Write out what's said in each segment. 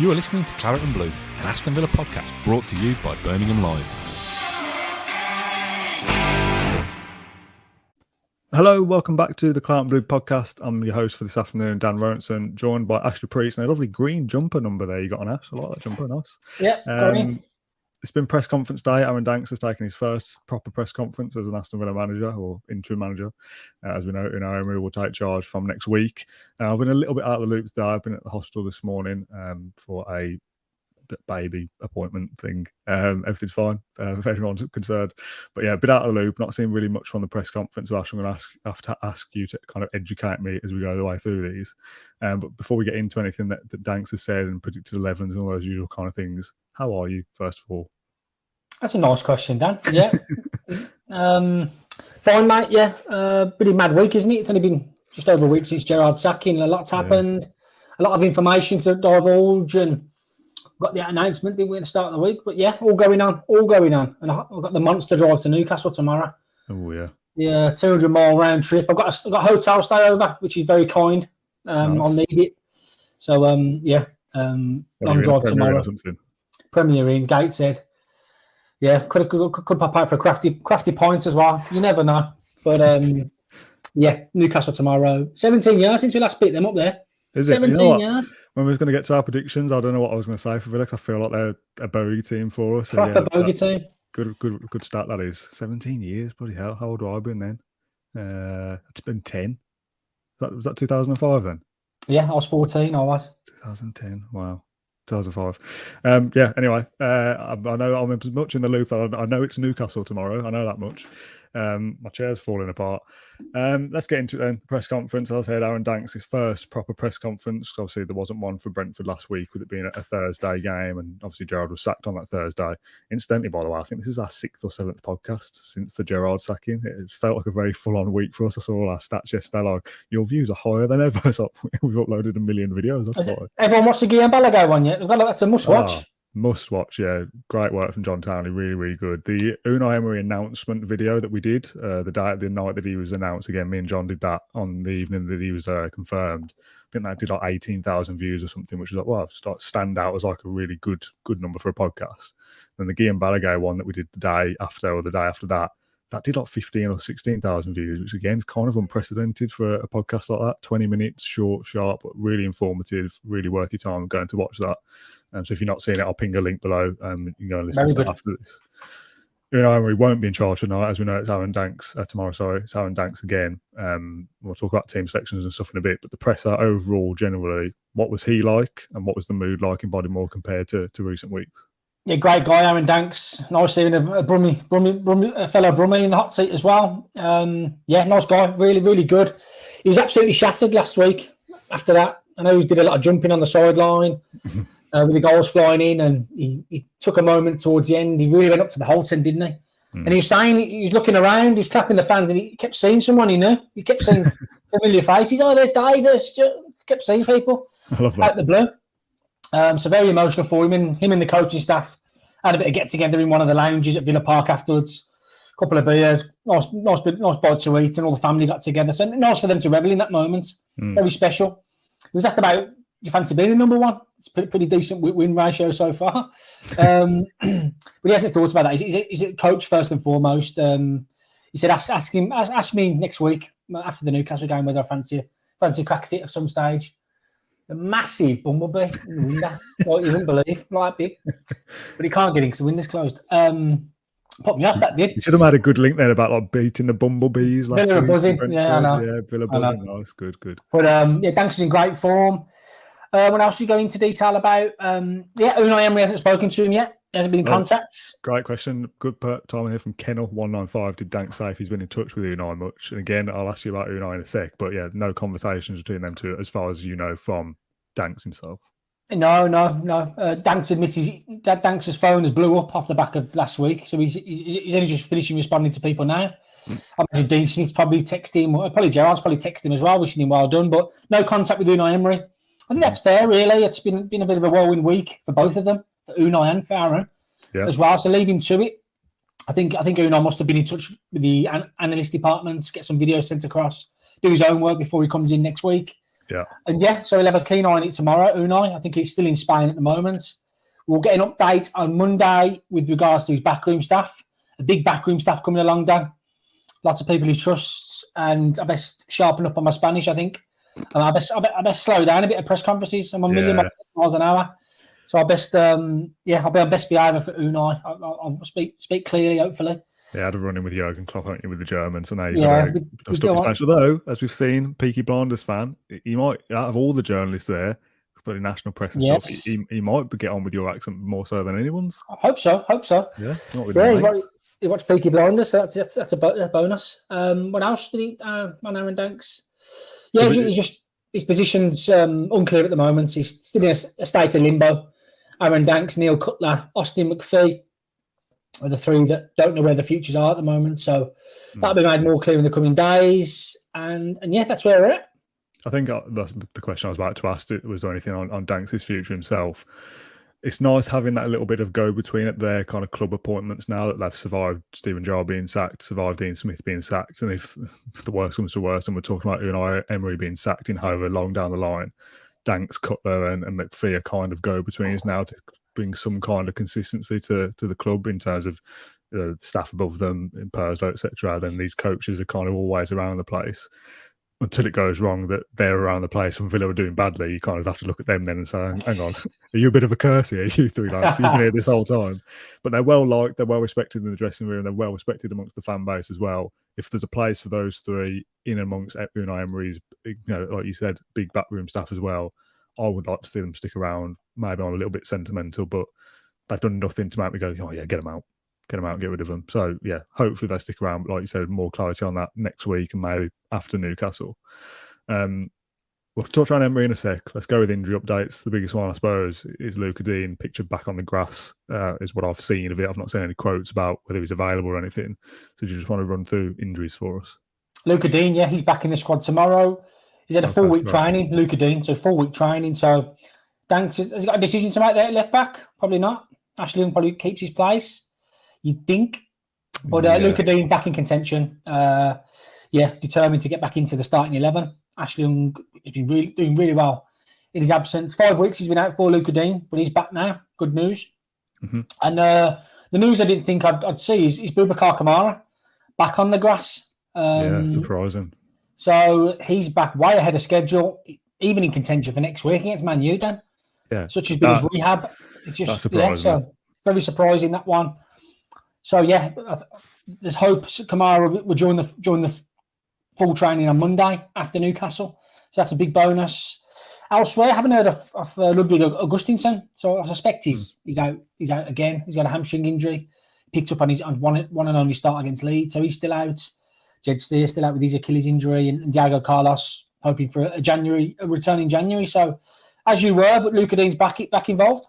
You are listening to Claret and Blue, an Aston Villa podcast brought to you by Birmingham Live. Hello, welcome back to the Claret and Blue podcast. I'm your host for this afternoon, Dan Rowenson, joined by Ashley Priest and a lovely green jumper number there you got on, Ash. I like that jumper, nice. Yeah, it's been press conference day. Aaron Danks has taken his first proper press conference as an Aston Villa manager or interim manager. As we know, Unai Emery will take charge from next week. I've been a little bit out of the loop today. I've been at the hospital this morning for a baby appointment thing. Everything's fine if anyone's concerned. But yeah, a bit out of the loop, not seeing really much from the press conference. So Ash, I'm going to have to ask you to kind of educate me as we go the way through these. But before we get into anything that Danks has said and predicted 11s and all those usual kind of things, how are you, first of all? That's a nice question, Dan. Yeah. Fine, mate. Yeah. Pretty mad week, isn't it? It's only been just over a week since Gerrard's sacking. A lot's happened. A lot of information to divulge, and got the announcement, didn't we, at the start of the week? But yeah, all going on. And I've got the monster drive to Newcastle tomorrow. Oh, yeah. Yeah, 200-mile round trip. I've got a hotel stay over, which is very kind. Nice. I'll need it. So, long drive tomorrow. Premier Inn, Gateshead. Yeah, could pop out for a crafty points as well. You never know. But, yeah, Newcastle tomorrow. 17 years since we last beat them up there. Is it? 17 years. When we was going to get to our predictions, I don't know what I was going to say for Villa, because I feel like they're a bogey team for us. Proper bogey team. Good start, that is. 17 years, bloody hell. How old have I been then? It's been 10. Was that 2005 then? Yeah, I was 14, I was. 2010, wow. 2005. Anyway, I know I'm as much in the loop that I know it's Newcastle tomorrow. I know that much. My chair's falling apart. Let's get into it then. Press conference. As I said, Aaron Danks' his first proper press conference. Obviously, there wasn't one for Brentford last week with it being a Thursday game, and obviously Gerrard was sacked on that Thursday. Incidentally, by the way, I think this is our 6th or 7th podcast since the Gerrard sacking. It felt like a very full-on week for us. I saw all our stats yesterday, like, your views are higher than ever. So we've uploaded 1 million videos. Everyone watched the Guillaume Balaguer one yet? That's a must-watch. Must watch, yeah. Great work from John Townley, really, really good. The Unai Emery announcement video that we did the night that he was announced, again, me and John did that on the evening that he was confirmed. I think that did like 18,000 views or something, which was like, well, stand out as like a really good number for a podcast. Then the Guillaume Balaguer one that we did the day after or the day after that did like 15 or 16,000 views, which again is kind of unprecedented for a podcast like that. 20 minutes, short, sharp, but really informative, really worth your time going to watch that. So if you're not seeing it, I'll ping a link below. You can go and listen to it after this. Unai Emery won't be in charge tonight. As we know, it's Aaron Danks tomorrow. Sorry, it's Aaron Danks again. We'll talk about team selections and stuff in a bit. But the presser overall, generally, what was he like, and what was the mood like in Bodymore compared to recent weeks? Yeah, great guy, Aaron Danks. Nice seeing a fellow Brummie in the hot seat as well. Nice guy. Really, really good. He was absolutely shattered last week after that. I know he did a lot of jumping on the sideline with the goals flying in, and he took a moment towards the end. He really went up to the Holton, didn't he? And he was saying, he was looking around, he was trapping the fans, and he kept seeing someone he knew. He kept seeing familiar faces. Oh, there's Davis. Kept seeing people out the blue. So very emotional for him and the coaching staff. Had a bit of get together in one of the lounges at Villa Park afterwards. A couple of beers, nice bite to eat, and all the family got together. So nice for them to revel in that moment. Very special. He was asked about, do you fancy being the number one? It's a pretty decent win ratio so far. But he hasn't thought about that. He's a coach first and foremost. He said, ask me next week after the Newcastle game whether I fancy cracking it at some stage. A massive bumblebee in the window. Like you wouldn't believe. Like big. But he can't get in because the window's closed. Put me off, that did. You should have had a good link there about like beating the bumblebees last Villa week. Buzzing. Yeah, I know. Yeah, Villa Buzzing. Nice. Good. But Danks is in great form. What else do you go into detail about? Unai Emery hasn't spoken to him yet. He hasn't been in contact. Great question. Good time here from Kennel195. Did Danks say if he's been in touch with Unai much? And again, I'll ask you about Unai in a sec. But yeah, no conversations between them two as far as you know from Danks himself. No. Danks admits Danks' phone has blew up off the back of last week. So he's only just finishing responding to people now. I imagine Dean Smith's probably texted him. Probably Gerrard's probably texted him as well, wishing him well done. But no contact with Unai Emery. I think that's fair, really. It's been a bit of a whirlwind week for both of them, for Unai and for Aaron as well. So leave him to it. I think Unai must have been in touch with the analyst departments, get some videos sent across, do his own work before he comes in next week. Yeah. And so we'll have a keen eye on it tomorrow. Unai, I think he's still in Spain at the moment. We'll get an update on Monday with regards to his backroom staff. A big backroom staff coming along, Dan. Lots of people he trusts, and I best sharpen up on my Spanish, I think. I best slow down a bit at press conferences. I'm a million miles an hour. So I best, I'll be on best behaviour for Unai. I'll speak clearly, hopefully. Yeah, I had a run in with Jurgen Klopp, haven't you, with the Germans, so now you've got to stop his Spanish. Although, as we've seen, Peaky Blinders fan, he might, out of all the journalists there, probably national press and stuff, he might get on with your accent more so than anyone's. I hope so. Yeah, not with he watched Peaky Blinders, so that's a bonus. What else did he, on Aaron Danks? Yeah, his position's unclear at the moment. He's still in a state of limbo. Aaron Danks, Neil Cutler, Austin McPhee are the three that don't know where the futures are at the moment. So that'll be made more clear in the coming days. And that's where we're at. I think that's the question I was about to ask. Was there anything on Danks' future himself? It's nice having that little bit of go-between at their kind of club appointments now that they've survived Stephen Gerrard being sacked, survived Dean Smith being sacked. And if the worst comes to worst, and we're talking about Unai Emery being sacked in however long down the line, Danks, Cutler and McPhee are kind of go-betweens now to bring some kind of consistency to the club in terms of staff above them, in Perslow, etc. Then these coaches are kind of always around the place. Until it goes wrong that they're around the place when Villa are doing badly, you kind of have to look at them then and say, hang on, are you a bit of a curse here, you three lads? You've been here this whole time. But they're well liked, they're well respected in the dressing room, they're well respected amongst the fan base as well. If there's a place for those three in amongst Unai Emery's, like you said, big backroom staff as well, I would like to see them stick around. Maybe I'm a little bit sentimental, but they've done nothing to make me go, oh yeah, get them out. Get them out and get rid of them. So, yeah, hopefully they stick around. But like you said, more clarity on that next week and maybe after Newcastle. We'll touch on Emery in a sec. Let's go with injury updates. The biggest one, I suppose, is Luca Digne pictured back on the grass, is what I've seen of it. I've not seen any quotes about whether he's available or anything. So do you just want to run through injuries for us? Luca Digne, he's back in the squad tomorrow. He's had a full-week training, Luca Digne, so full-week training. So Danks, has he got a decision to make there at left back? Probably not. Ashley Young probably keeps his place. You'd think. But Luca Digne back in contention. Determined to get back into the starting 11. Ashley Young has been doing really well in his absence. 5 weeks he's been out for Luca Digne, but he's back now. Good news. Mm-hmm. And the news I didn't think I'd see is Boubacar Kamara back on the grass. Surprising. So he's back way ahead of schedule, even in contention for next week against Man U, Dan. Yeah. Such has been his rehab. It's just surprising. Very surprising, that one. So there's hope Kamara will join the full training on Monday after Newcastle. So that's a big bonus. Elsewhere, I haven't heard of Ludwig Augustinsson, so I suspect he's out. He's out again. He's got a hamstring injury. Picked up on his one and only start against Leeds, so he's still out. Jed Steer still out with his Achilles injury, and Diego Carlos hoping for a return in January. So as you were, but Luca Digne's back involved.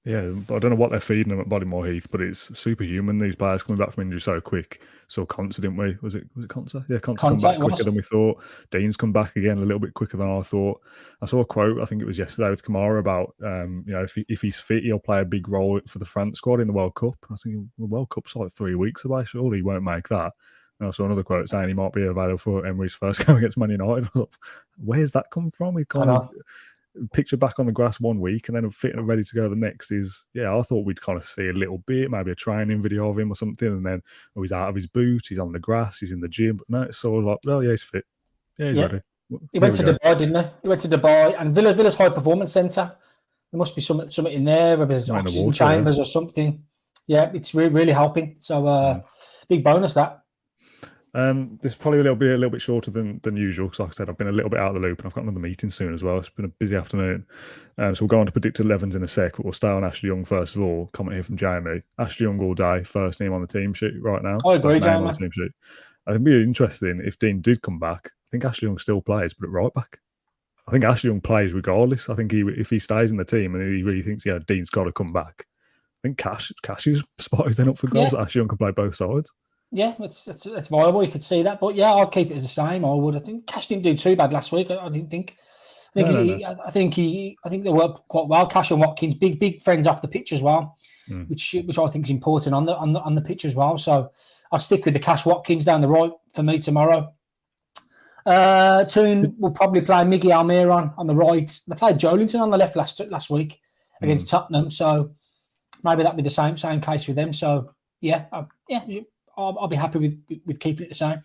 Yeah, I don't know what they're feeding them at Bodymoor Heath, but it's superhuman. These players coming back from injury so quick. So Conser, didn't we? Was it Conser? Yeah, Conser come back quicker than we thought. Dean's come back again a little bit quicker than I thought. I saw a quote, I think it was yesterday, with Kamara about, if he's fit, he'll play a big role for the France squad in the World Cup. I was thinking, the World Cup's like 3 weeks away. Surely he won't make that. And I saw another quote saying he might be available for Emery's first game against Man United. I thought, where's that come from? He kind of picture back on the grass 1 week and then fit and ready to go the next I thought we'd kind of see a little bit, maybe a training video of him or something, and then he's out of his boot, he's on the grass, he's in the gym. But no, it's sort of like, he's fit. Yeah, he's ready. He went to Dubai, didn't he? He went to Dubai and Villa's High Performance Centre. There must be something in there, whether there's oxygen chambers or something. Yeah, it's really helping. So big bonus that. This is probably a little bit shorter than usual because, like I said, I've been a little bit out of the loop and I've got another meeting soon as well. It's been a busy afternoon. So we'll go on to predicted 11s in a sec, but we'll start on Ashley Young first of all. Comment here from Jamie. Ashley Young all day, first name on the team sheet right now. I agree, Jamie. I think it'd be interesting if Dean did come back. I think Ashley Young still plays, but at right back. I think Ashley Young plays regardless. I think if he stays in the team and he really thinks, Dean's got to come back, I think Cash's spot is then up for grabs. Yeah. Ashley Young can play both sides. Yeah, it's viable. You could see that, but I'd keep it as the same. I would. I think Cash didn't do too bad last week. I didn't think. I think they worked quite well. Cash and Watkins, big friends off the pitch as well, which I think is important on the pitch as well. So I'll stick with the Cash Watkins down the right for me tomorrow. Toon will probably play Miggy Almiron on the right. They played Joelinton on the left last week against Tottenham, so maybe that'd be the same case with them. So I'll be happy with keeping it the same.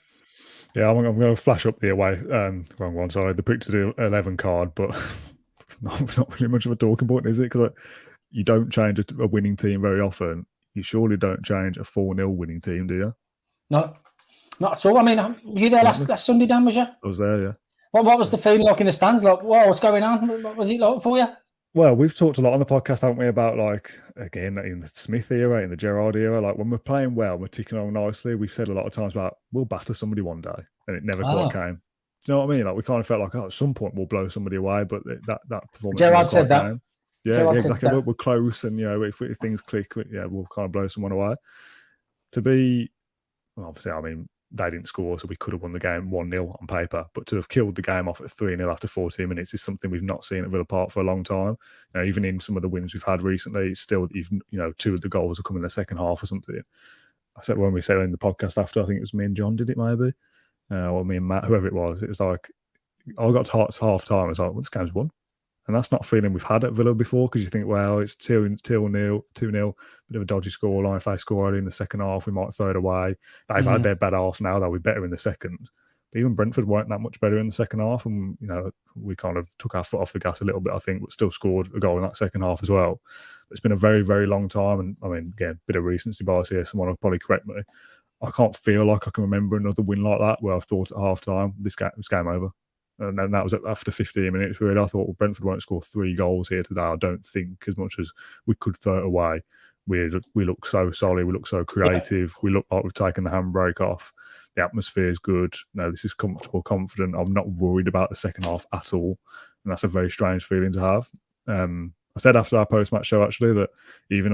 Yeah, I'm going to flash up the away wrong one. Sorry, the picture 11 card, but it's not really much of a talking point, is it? Because you don't change a winning team very often. You surely don't change a 4-0 winning team, do you? No, not at all. I mean, was you there last Sunday, Dan? Was you? I was there, yeah. What was the feeling like in the stands? Like, whoa, what's going on? What was it like for you? Well, we've talked a lot on the podcast, haven't we, about again, in the Smith era, in the Gerrard era, when we're playing well, we're ticking along nicely. We've said a lot of times about we'll batter somebody one day, and it never quite came. Do you know what I mean? We kind of felt like, at some point we'll blow somebody away, but that performance. Gerrard said that. Came. Yeah, exactly. We're close, and if things click, we'll kind of blow someone away. Obviously, I mean, they didn't score, so we could have won the game 1-0 on paper. But to have killed the game off at 3-0 after 14 minutes is something we've not seen at Villa Park for a long time. Even in some of the wins we've had recently, it's still, two of the goals have come in the second half or something. I said when we said in the podcast after, I think it was me and John did it maybe, or me and Matt, whoever it was like, I got to half time. I was like, well, this game's won. And that's not a feeling we've had at Villa before, because you think, well, it's 2-0, bit of a dodgy scoreline. If they score early in the second half, we might throw it away. They've had their bad half now, they'll be better in the second. But even Brentford weren't that much better in the second half. And, we kind of took our foot off the gas a little bit, I think, but still scored a goal in that second half as well. But it's been a very, very long time. And, I mean, again, a bit of recency bias here. Someone will probably correct me. I can't feel like I can remember another win like that where I've thought at half-time, this game over. And then that was after 15 minutes, really. I thought, well, Brentford won't score 3 goals here today. I don't think, as much as we could throw it away. We look so solid. We look so creative. We look like we've taken the handbrake off. The atmosphere is good. No, this is comfortable, confident. I'm not worried about the second half at all. And that's a very strange feeling to have. I said after our post-match show, actually, that even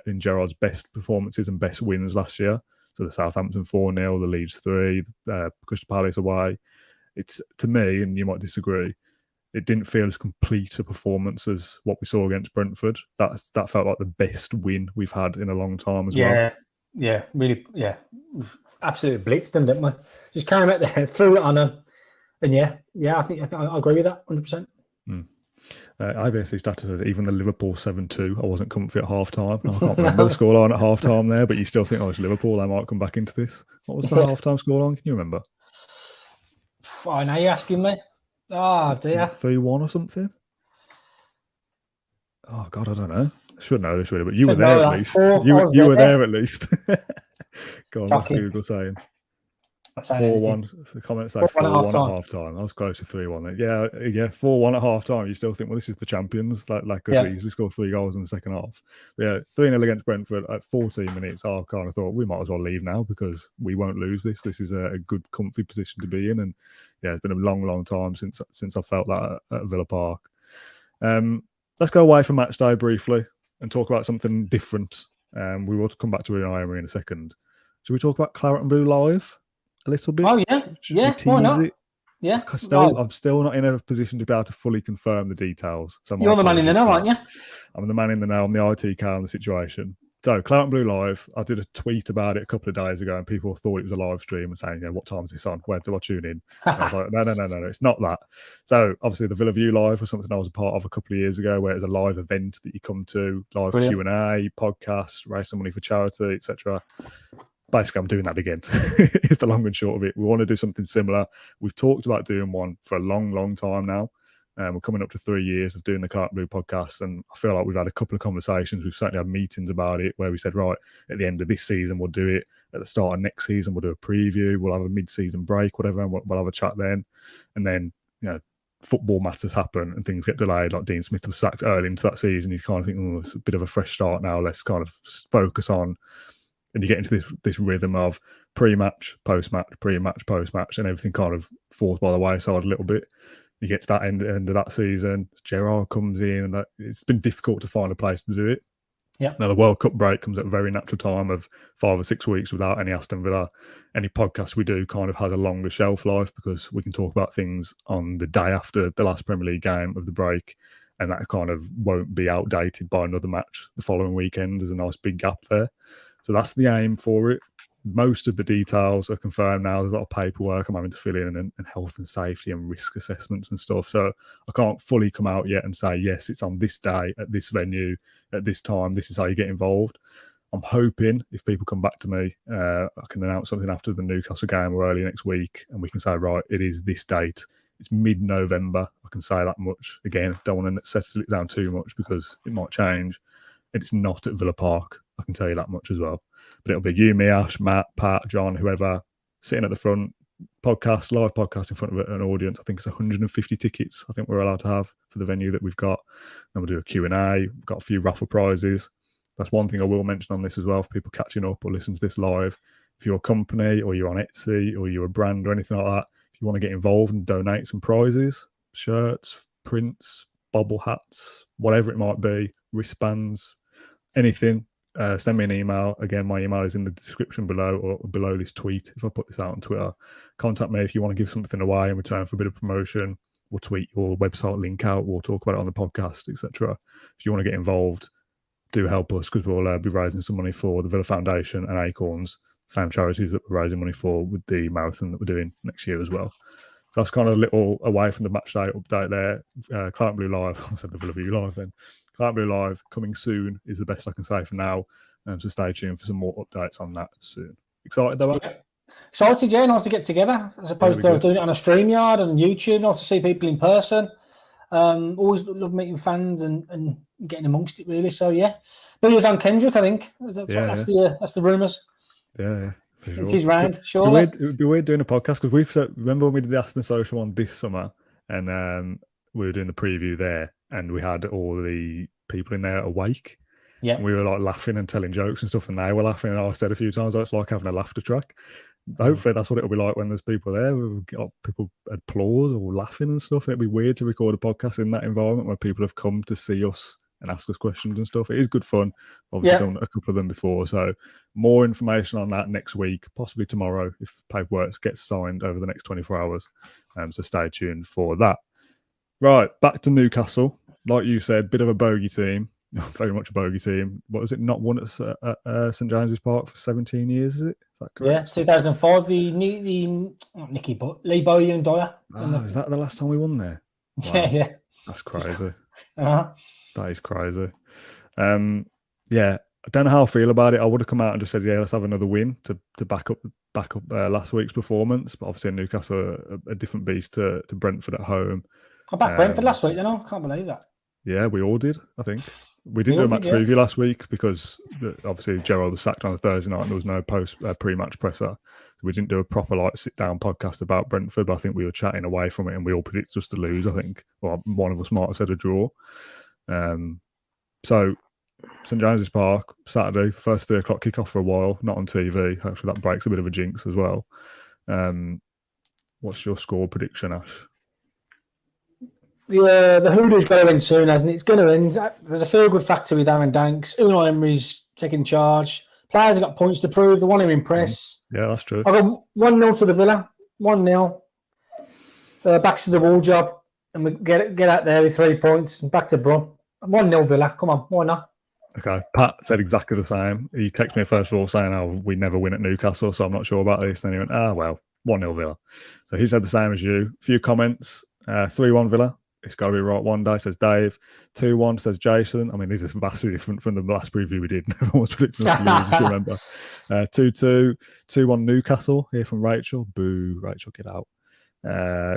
in Gerrard's best performances and best wins last year, so the Southampton 4-0, the Leeds 3, Crystal Palace away, it's, to me, and you might disagree, it didn't feel as complete a performance as what we saw against Brentford. That felt like the best win we've had in a long time as well. Yeah, really, yeah. Absolutely blitzed them, didn't we? Just came out there, threw it on them. And I think I agree with that 100%. I basically started with even the Liverpool 7-2. I wasn't comfy at half-time. I can't remember the scoreline at half-time there, but you still think, it's Liverpool, they might come back into this. What was the half-time scoreline? Can you remember? Oh, now you're asking me. Oh, dear. 3-1 or something? Oh, God, I don't know. I should know this really, but you were there at least. You were there at least. Go on, what's Google saying? 4-1. The comments say 4-1 at half-time. I was close to 3-1. Yeah, 4-1 at half-time. You still think, well, this is the champions. Like could easily score 3 goals in the second half. But 3-0 against Brentford at 14 minutes. I kind of thought we might as well leave now because we won't lose this. This is a good, comfy position to be in. And it's been a long, long time since I felt that at Villa Park. Let's go away from match day briefly and talk about something different. We will come back to Unai Emery in a second. Should we talk about Claret and Blue Live a little bit? Oh, yeah. Why not? It? Yeah. I'm still not in a position to be able to fully confirm the details. So you're the man in the know, aren't you? I'm the man in the know. I'm the IT car on the situation. So, Claret and Blue Live, I did a tweet about it a couple of days ago and people thought it was a live stream and saying, what time is this on? Where do I tune in? And I was like, no, it's not that. So, obviously, the Villa View Live was something I was a part of a couple of years ago where it was a live event that you come to, live Q&A, podcasts, raise some money for charity, etc. Basically, I'm doing that again. It's the long and short of it. We want to do something similar. We've talked about doing one for a long, long time now. We're coming up to 3 years of doing the Claret Blue podcast, and I feel like we've had a couple of conversations. We've certainly had meetings about it where we said, right, at the end of this season, we'll do it. At the start of next season, we'll do a preview. We'll have a mid-season break, whatever, and we'll have a chat then. And then, football matters happen and things get delayed. Like Dean Smith was sacked early into that season. You kind of think, it's a bit of a fresh start now. Let's kind of focus on. And you get into this rhythm of pre-match, post-match, pre-match, post-match, and everything kind of falls by the wayside a little bit. You get to that end of that season, Gerrard comes in, and it's been difficult to find a place to do it. Yeah. Now, the World Cup break comes at a very natural time of 5 or 6 weeks without any Aston Villa. Any podcast we do kind of has a longer shelf life because we can talk about things on the day after the last Premier League game of the break, and that kind of won't be outdated by another match the following weekend. There's a nice big gap there. So that's the aim for it. most of the details are confirmed now. There's a lot of paperwork I'm having to fill in, and health and safety and risk assessments and stuff. So I can't fully come out yet and say, yes, it's on this day at this venue at this time. This is how you get involved. I'm hoping if people come back to me, I can announce something after the Newcastle game or early next week, and we can say, right, it is this date. It's mid-November. I can say that much. Again, don't want to settle it down too much because it might change. It's not at Villa Park. I can tell you that much as well. But it'll be you, me, Ash, Matt, Pat, John, whoever, sitting at the front, live podcast in front of an audience. I think it's 150 tickets I think we're allowed to have for the venue that we've got. Then we'll do a Q&A. We've got a few raffle prizes. That's one thing I will mention on this as well for people catching up or listening to this live. If you're a company or you're on Etsy or you're a brand or anything like that, if you want to get involved and donate some prizes, shirts, prints, bobble hats, whatever it might be, wristbands, anything, send me an email. Again, my email is in the description below or below this tweet. If I put this out on Twitter, contact me if you want to give something away in return for a bit of promotion. We'll tweet your website link out. We'll talk about it on the podcast, etc. If you want to get involved, do help us because we'll be raising some money for the Villa Foundation and Acorns, same charities that we're raising money for with the marathon that we're doing next year as well. So that's kind of a little away from the match day update there. Claret Blue Live, I said the Villa View Live then. Claret Blue Live coming soon is the best I can say for now. So stay tuned for some more updates on that soon. Excited though, Ash? Excited, yeah, nice to get together as opposed to doing it on a StreamYard and YouTube. Nice to see people in person. Always love meeting fans and getting amongst it, really. So yeah, Billy's on Kendrick, I think. That's the rumours. Yeah, for sure. It's his round, sure. It would be weird doing a podcast because remember when we did the Aston Social one this summer, and we were doing the preview there, and we had all the people in there awake. Yeah, and we were like laughing and telling jokes and stuff, and they were laughing. And I said a few times, it's like having a laughter track. Hopefully that's what it'll be like when there's people there. We've got people applause or laughing and stuff. It'd be weird to record a podcast in that environment where people have come to see us and ask us questions and stuff. It is good fun. Obviously done a couple of them before. So more information on that next week, possibly tomorrow if paperwork gets signed over the next 24 hours. So stay tuned for that. Right, back to Newcastle. Like you said, bit of a bogey team. Very much a bogey team. What was it? Not won at St James's Park for 17 years, is it? Is that correct? Yeah, 2005. Nicky Lee Bowyer and Dyer. Is that the last time we won there? Wow. Yeah. That's crazy. Uh-huh. That is crazy. I don't know how I feel about it. I would have come out and just said, let's have another win to back up last week's performance. But obviously Newcastle are a different beast to Brentford at home. I backed Brentford last week, I can't believe that. Yeah, we all did, I think. We didn't do a match preview last week because obviously Gerald was sacked on a Thursday night and there was no pre-match presser. So we didn't do a proper sit-down podcast about Brentford, but I think we were chatting away from it and we all predicted us to lose, I think. Well, one of us might have said a draw. So St James's Park, Saturday, first 3 o'clock kickoff for a while, not on TV. Hopefully that breaks a bit of a jinx as well. What's your score prediction, Ash? Yeah, the hoodoo's got to end soon, hasn't it? It's going to end. There's a feel-good factor with Danks. Unai Emery's taking charge. Players have got points to prove. They want to impress. Yeah, that's true. I've got 1-0 to the Villa. 1-0. Back to the wall job. And we get out there with 3 points. And back to Brum. 1-0 Villa. Come on, why not? Okay, Pat said exactly the same. He texted me first of all saying, we never win at Newcastle, so I'm not sure about this. And then he went, 1-0 Villa. So he said the same as you. A few comments. 3-1 Villa. It's got to be right one day, says Dave. 2-1, says Jason. I mean, these are vastly different from the last preview we did. Everyone was predicting us to lose, if you remember. 2-2. 2-1 Newcastle, here from Rachel. Boo, Rachel, get out.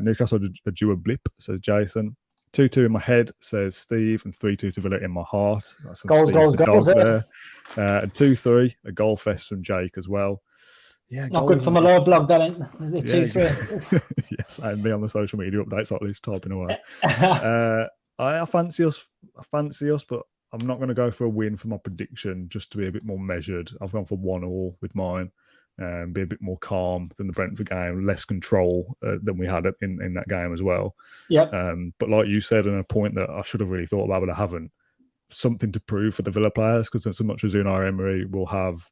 Newcastle are due a blip, says Jason. 2-2 in my head, says Steve. And 3-2 to Villa in my heart. That's goals. There. And 2-3, a goal fest from Jake as well. Yeah, not good for my lower blog, that ain't the 2-3. Yes, and me on the social media updates like this, typing away. I fancy us, but I'm not going to go for a win for my prediction, just to be a bit more measured. I've gone for 1-1 with mine, be a bit more calm than the Brentford game, less control than we had in that game as well. Yep. But like you said, and a point that I should have really thought about, but I haven't, something to prove for the Villa players, because as much as Unai Emery will have,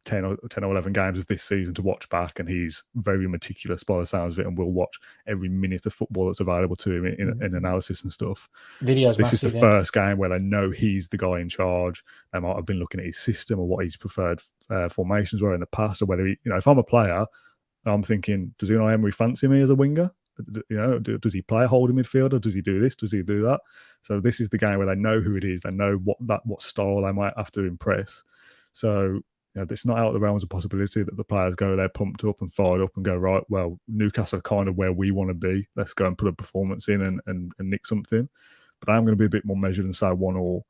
10 or 11 games of this season to watch back, and he's very meticulous by the sounds of it, and will watch every minute of football that's available to him in analysis and stuff. Videos. This is the first game where they know he's the guy in charge. They might have been looking at his system or what his preferred formations were in the past, or whether he, if I'm a player, I'm thinking, does Unai Emery fancy me as a winger? Does he play a holding midfielder? Does he do this? Does he do that? So this is the game where they know who it is. They know what style they might have to impress. So it's not out of the realms of possibility that the players go there pumped up and fired up and go, right, well, Newcastle are kind of where we want to be. Let's go and put a performance in and nick something. But I'm going to be a bit more measured and say 1-1.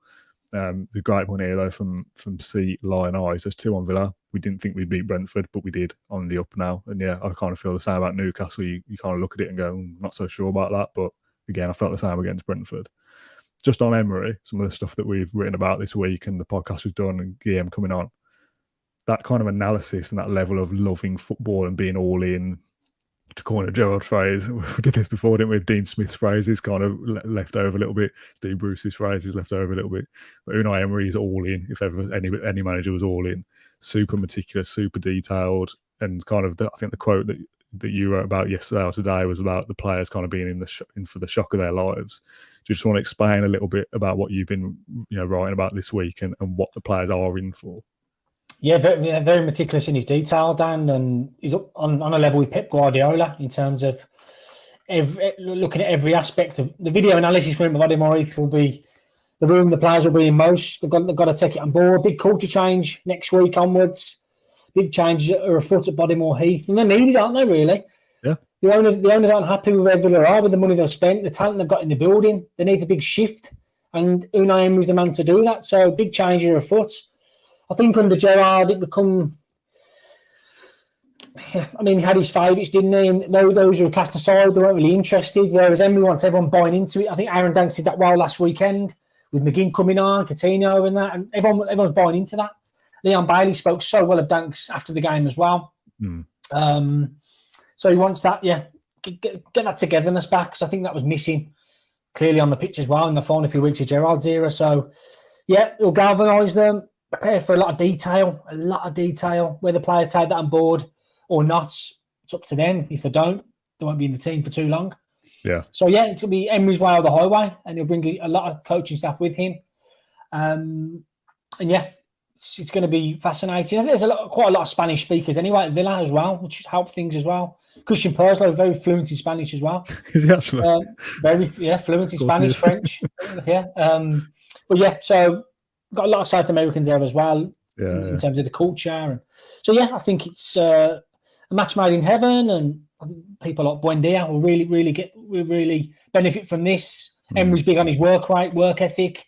The great one here, though, from C Lion Eyes, there's 2 on Villa. We didn't think we'd beat Brentford, but we did on the up now. And yeah, I kind of feel the same about Newcastle. You kind of look at it and go, not so sure about that. But again, I felt the same against Brentford. Just on Emery, some of the stuff that we've written about this week and the podcast we've done and Guillaume coming on, that kind of analysis and that level of loving football and being all in, to coin a Gerald phrase, we did this before, didn't we? Dean Smith's phrases kind of left over a little bit. Steve Bruce's phrases left over a little bit. But Unai Emery is all in. If ever any manager was all in, super meticulous, super detailed, and kind of I think the quote that you wrote about yesterday or today was about the players kind of being in for the shock of their lives. Do you just want to explain a little bit about what you've been writing about this week and what the players are in for? Yeah, very meticulous in his detail, Dan, and he's up on a level with Pep Guardiola in terms of looking at every aspect of the video analysis room of Ademar Heath will be the room the players will be in most. They've got to take it on board. Big culture change next week onwards. Big changes are afoot at Bodymore Heath, and they're needed, aren't they? Really? Yeah. The owners aren't happy with where Villa are with the money they've spent, the talent they've got in the building. There needs a big shift, and Unai Emery's the man to do that. So big changes are afoot. I think under Gerrard, it become. I mean, he had his favourites, didn't he? And those who were cast aside, they weren't really interested. Whereas Emery wants everyone buying into it. I think Aaron Danks did that well last weekend with McGinn coming on, Coutinho, and that, and everyone's buying into that. Leon Bailey spoke so well of Danks after the game as well. So he wants that, get that togetherness back, because I think that was missing clearly on the pitch as well in the final few weeks of Gerrard's era. So, yeah, it'll galvanise them. Prepare for a lot of detail. Whether players take that on board or not, it's up to them. If they don't, they won't be in the team for too long. Yeah. So, yeah, it's going to be Emery's way or the highway, and he'll bring a lot of coaching staff with him. And, yeah, it's going to be fascinating. And there's quite a lot of Spanish speakers anyway at Villa as well, which help things as well. Christian Perslow, very fluent in Spanish as well. Is he actually? Fluent in Spanish, French. But, yeah, so... got a lot of South Americans there as well in terms of the culture. And so, yeah, I think it's a match made in heaven, and I think people like Buendia will really benefit from this. Emery's big on his work rate, work ethic,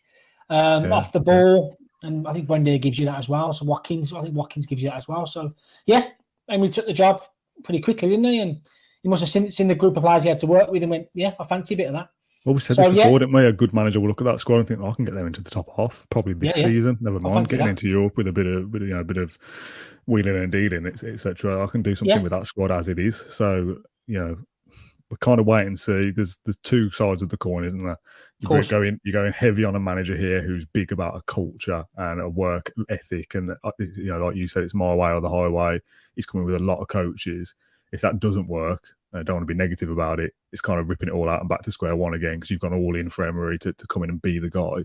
off the ball, and I think Buendia gives you that as well. So I think Watkins gives you that as well. So, yeah, Emery took the job pretty quickly, didn't he? And he must have seen the group of players he had to work with and went, yeah, I fancy a bit of that. Well, we said this before, didn't we? A good manager will look at that squad and think, I can get them into the top half probably this season. Never mind getting into Europe with a bit of wheeling and dealing, etc. I can do something with that squad as it is. So, we're kind of wait and see. There's 2 sides of the coin, isn't there? You're going heavy on a manager here who's big about a culture and a work ethic, and like you said, it's my way or the highway. He's coming with a lot of coaches. If that doesn't work, I don't want to be negative about it. It's kind of ripping it all out and back to square one again, because you've gone all in for Emery to come in and be the guy.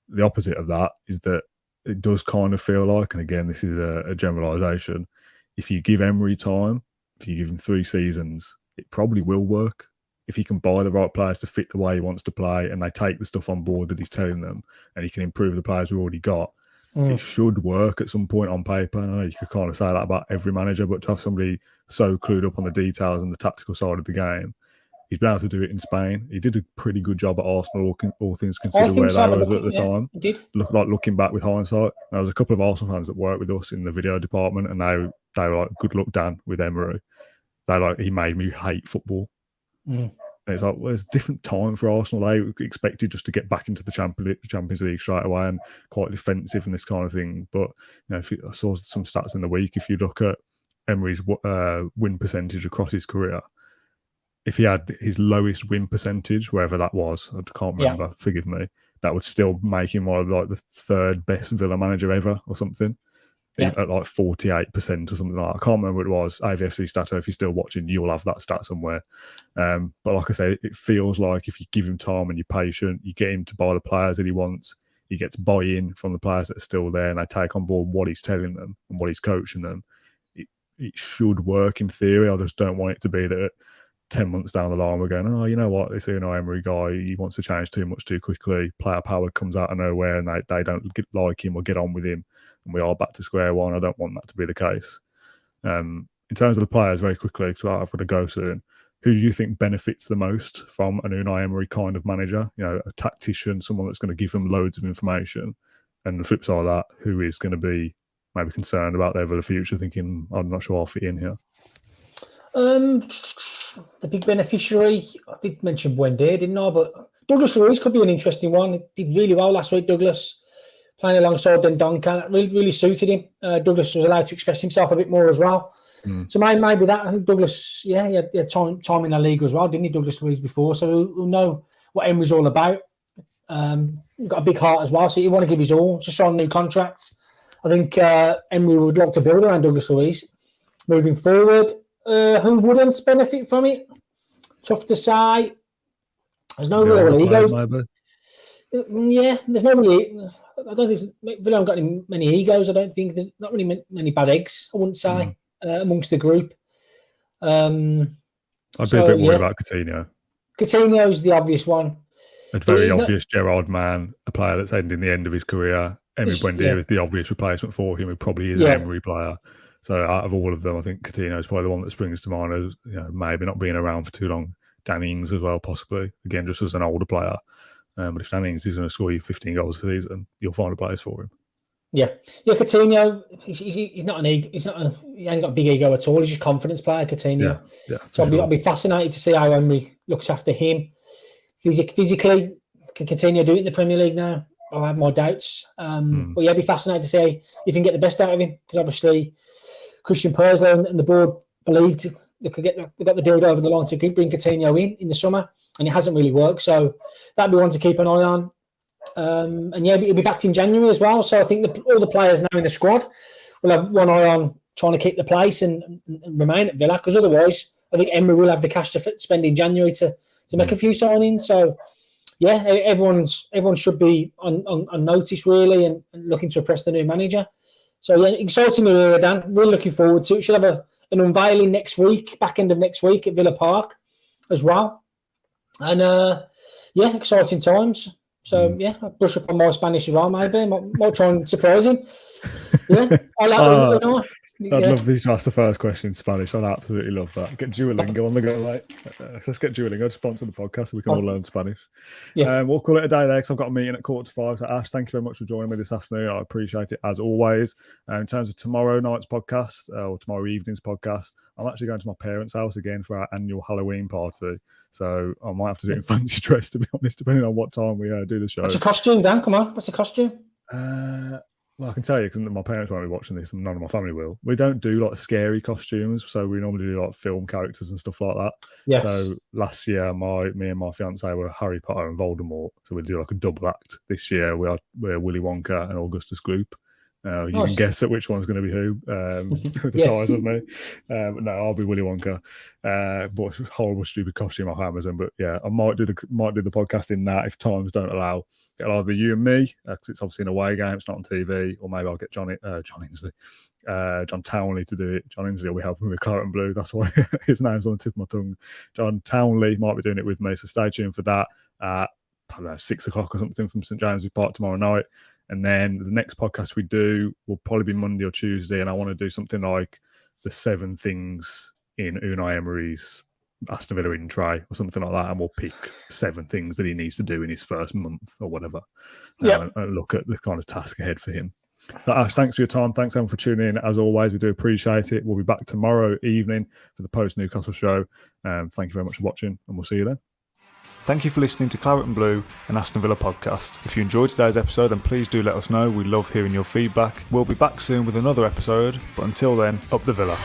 The opposite of that is that it does kind of feel like, and again, this is a generalisation, if you give Emery time, if you give him 3 seasons, it probably will work. If he can buy the right players to fit the way he wants to play, and they take the stuff on board that he's telling them, and he can improve the players we've already got, it should work at some point on paper. I know you could kind of say that about every manager, but to have somebody so clued up on the details and the tactical side of the game, he's been able to do it in Spain. He did a pretty good job at Arsenal, all things considered, where they were at the time. He did. Looking back with hindsight, there was a couple of Arsenal fans that worked with us in the video department, and they were like, "Good luck, Dan, with Emery." He made me hate football. And it's like, well, it's a different time for Arsenal. They expected just to get back into the Champions League straight away and quite defensive and this kind of thing. But I saw some stats in the week. If you look at Emery's win percentage across his career, if he had his lowest win percentage, wherever that was, I can't remember, forgive me, that would still make him one of the 3rd best Villa manager ever or something. at like 48% or something like that. I can't remember what it was. AVFC stat, if you're still watching, you'll have that stat somewhere. But like I say, it feels like if you give him time and you're patient, you get him to buy the players that he wants, he gets buy-in from the players that are still there, and they take on board what he's telling them and what he's coaching them. It should work in theory. I just don't want it to be that 10 months down the line we're going, oh, you know what, this Unai Emery guy, he wants to change too much too quickly. Player power comes out of nowhere and they don't like him or get on with him, and we are back to square one. I don't want that to be the case. In terms of the players, very quickly, because I've got to go soon, who do you think benefits the most from an Unai Emery kind of manager? You know, a tactician, someone that's going to give them loads of information. And the flip side of that, who is going to be maybe concerned about their future, thinking, I'm not sure I'll fit in here. The big beneficiary, I did mention Buendia, didn't I? But Douglas Luiz could be an interesting one. He did really well last week, Douglas, playing alongside Duncan. Really suited him. Douglas was allowed to express himself a bit more as well. So maybe that. I think Douglas, he had time in the league as well, didn't he, Douglas Luiz, before? So he'll know what Emery's all about. Got a big heart as well, so he want to give his all. Just on new contracts. I think Emery would like to build around Douglas Luiz moving forward. Who wouldn't benefit from it? Tough to say. There's no real egos. Yeah, there's no really. I don't think Villa haven't got many egos. I don't think there's not really many bad eggs. I wouldn't say amongst the group. I'd be a bit worried about Coutinho. Coutinho's the obvious one. A very obvious Gerrard man, a player that's ending the end of his career. Emery Buendia is the obvious replacement for him. Who probably is an Emery player. So out of all of them, I think Coutinho is probably the one that springs to mind as, you know, maybe not being around for too long. Danny Ings as well, possibly. Again, just as an older player. But if Danny Ings is going to score you 15 goals a season, you'll find a place for him. Yeah, Coutinho, he's not an ego. He ain't got a big ego at all. He's just a confidence player, Coutinho. Yeah. So I'll be fascinated to see how Emery looks after him. Physically, can Coutinho do it in the Premier League now? I have my doubts. But yeah, I'd be fascinated to see if you can get the best out of him, because obviously Christian Purslow and the board believed they got the deal over the line to bring Coutinho in the summer, and it hasn't really worked. So that'd be one to keep an eye on. And yeah, he'll be back in January as well. So I think all the players now in the squad will have one eye on trying to keep the place and remain at Villa, because otherwise I think Emery will have the cash to spend in January to make a few signings. So yeah, everyone should be on notice really and looking to impress the new manager. So yeah, exciting area, Dan. We're looking forward to it. Should have an unveiling next week, back end of next week at Villa Park as well. And yeah, exciting times. So yeah, I'll brush up on my Spanish as well, maybe. Might try and surprise him. Yeah, I like it. I'd love you to ask the first question in Spanish. I'd absolutely love that. Get Duolingo on the go, mate. Let's get Duolingo to sponsor the podcast so we can all learn Spanish. Yeah. We'll call it a day there because I've got a meeting at 4:45. So Ash, thank you very much for joining me this afternoon. I appreciate it as always. In terms of tomorrow night's podcast or tomorrow evening's podcast, I'm actually going to my parents' house again for our annual Halloween party. So I might have to do it in fancy dress, to be honest, depending on what time we do the show. What's a costume, Dan? Come on. What's a costume? Well, I can tell you because my parents won't be watching this and none of my family will. We don't do like scary costumes, so we normally do like film characters and stuff like that. Yes. So last year, me and my fiance were Harry Potter and Voldemort, so we do like a double act. This year, we're Willy Wonka and Augustus Gloop. You can guess at which one's going to be who, the size of me. No, I'll be Willy Wonka. Bought a horrible, stupid costume off Amazon, but yeah, I might do the podcast in that if times don't allow. It'll either be you and me, because it's obviously an away game, it's not on TV, or maybe I'll get John Townley to do it. John Ainsley will be helping me with Claret and Blue. That's why his name's on the tip of my tongue. John Townley might be doing it with me, so stay tuned for that. I don't know, 6 o'clock or something from St James's Park tomorrow night. And then the next podcast we do will probably be Monday or Tuesday. And I want to do something like the 7 things in Unai Emery's Aston Villa in try or something like that. And we'll pick 7 things that he needs to do in his first month or whatever. And look at the kind of task ahead for him. So Ash, thanks for your time. Thanks everyone for tuning in. As always, we do appreciate it. We'll be back tomorrow evening for the post-Newcastle show. Thank you very much for watching and we'll see you then. Thank you for listening to Claret and Blue, an Aston Villa podcast. If you enjoyed today's episode, then please do let us know. We love hearing your feedback. We'll be back soon with another episode, but until then, up the Villa.